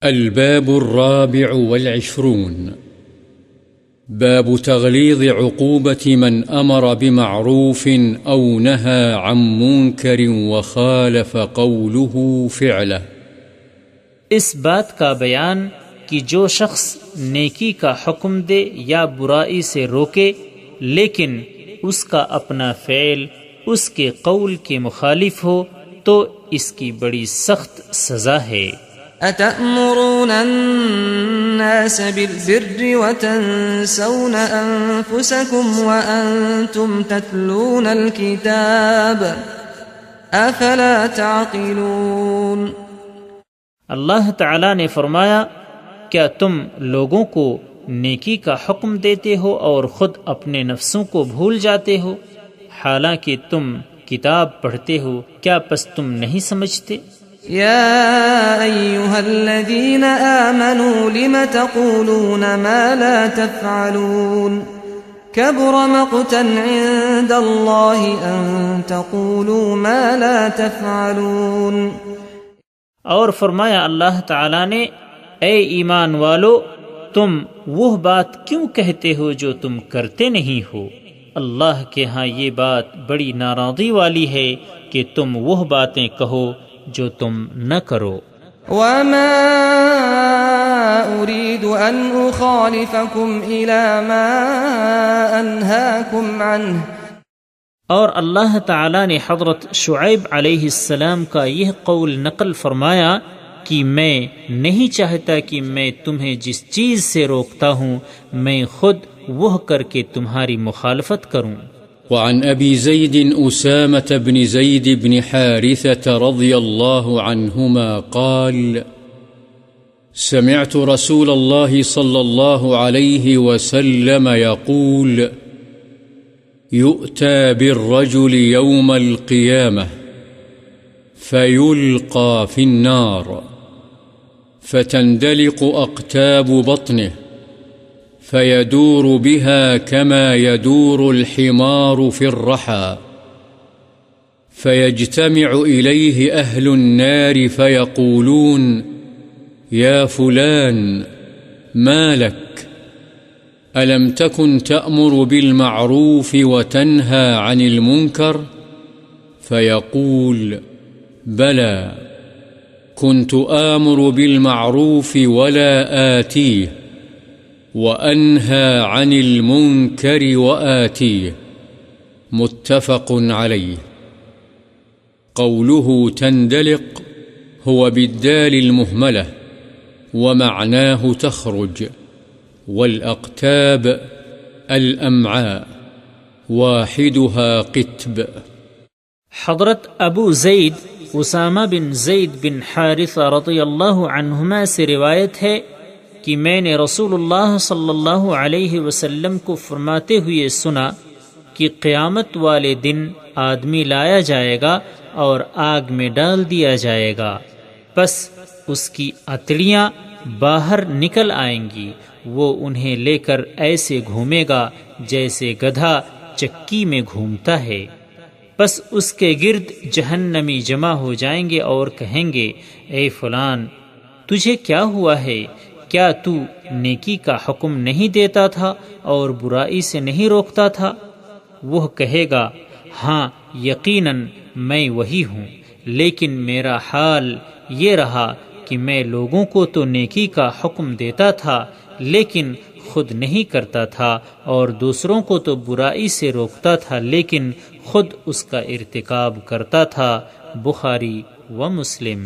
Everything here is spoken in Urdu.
الباب 24 باب تغليظ عقوبة من أمر بمعروف أو نهى عن منكر وخالف قوله فعله. اس بات کا بیان کہ جو شخص نیکی کا حکم دے یا برائی سے روکے لیکن اس کا اپنا فعل اس کے قول کے مخالف ہو تو اس کی بڑی سخت سزا ہے. أتأمرون الناس بالبر وتنسون أنفسكم وأنتم تتلون الكتاب أفلا تعقلون. اللہ تعالی نے فرمایا کیا تم لوگوں کو نیکی کا حکم دیتے ہو اور خود اپنے نفسوں کو بھول جاتے ہو حالانکہ تم کتاب پڑھتے ہو، کیا پس تم نہیں سمجھتے؟ يا أيها الذين آمنوا لم تقولون ما لا تفعلون كبر مقتا عند الله أن تقولوا ما لا تفعلون. اور فرمایا اللہ تعالی نے اے ایمان والو تم وہ بات کیوں کہتے ہو جو تم کرتے نہیں ہو؟ اللہ کے ہاں یہ بات بڑی ناراضی والی ہے کہ تم وہ باتیں کہو جو تم نہ کرو. وما أريد أن أخالفكم إلى ما أنهاكم عنه. اور اللہ تعالی نے حضرت شعیب علیہ السلام کا یہ قول نقل فرمایا کہ میں نہیں چاہتا کہ میں تمہیں جس چیز سے روکتا ہوں میں خود وہ کر کے تمہاری مخالفت کروں. وعن أبي زيد أسامة بن زيد بن حارثة رضي الله عنهما قال سمعت رسول الله صلى الله عليه وسلم يقول يؤتى بالرجل يوم القيامة فيلقى في النار فتندلق أقتاب بطنه فيدور بها كما يدور الحمار في الرحى فيجتمع إليه أهل النار فيقولون يا فلان ما لك ألم تكن تأمر بالمعروف وتنهى عن المنكر فيقول بلى كنت آمر بالمعروف ولا آتيه وأنهى عن المنكر وآتيه متفق عليه. قوله تندلق هو بالدال المهملة ومعناه تخرج، والأقتاب الأمعاء واحدها قتب. حضرت ابو زید اسامہ بن زید بن حارثہ رضی اللہ عنہما سے روایت ہے کہ میں نے رسول اللہ صلی اللہ علیہ وسلم کو فرماتے ہوئے سنا کہ قیامت والے دن آدمی لایا جائے گا اور آگ میں ڈال دیا جائے گا، پس اس کی اتڑیاں باہر نکل آئیں گی، وہ انہیں لے کر ایسے گھومے گا جیسے گدھا چکی میں گھومتا ہے، پس اس کے گرد جہنمی جمع ہو جائیں گے اور کہیں گے اے فلان تجھے کیا ہوا ہے؟ کیا تو نیکی کا حکم نہیں دیتا تھا اور برائی سے نہیں روکتا تھا؟ وہ کہے گا ہاں یقیناً میں وہی ہوں، لیکن میرا حال یہ رہا کہ میں لوگوں کو تو نیکی کا حکم دیتا تھا لیکن خود نہیں کرتا تھا اور دوسروں کو تو برائی سے روکتا تھا لیکن خود اس کا ارتکاب کرتا تھا. بخاری و مسلم.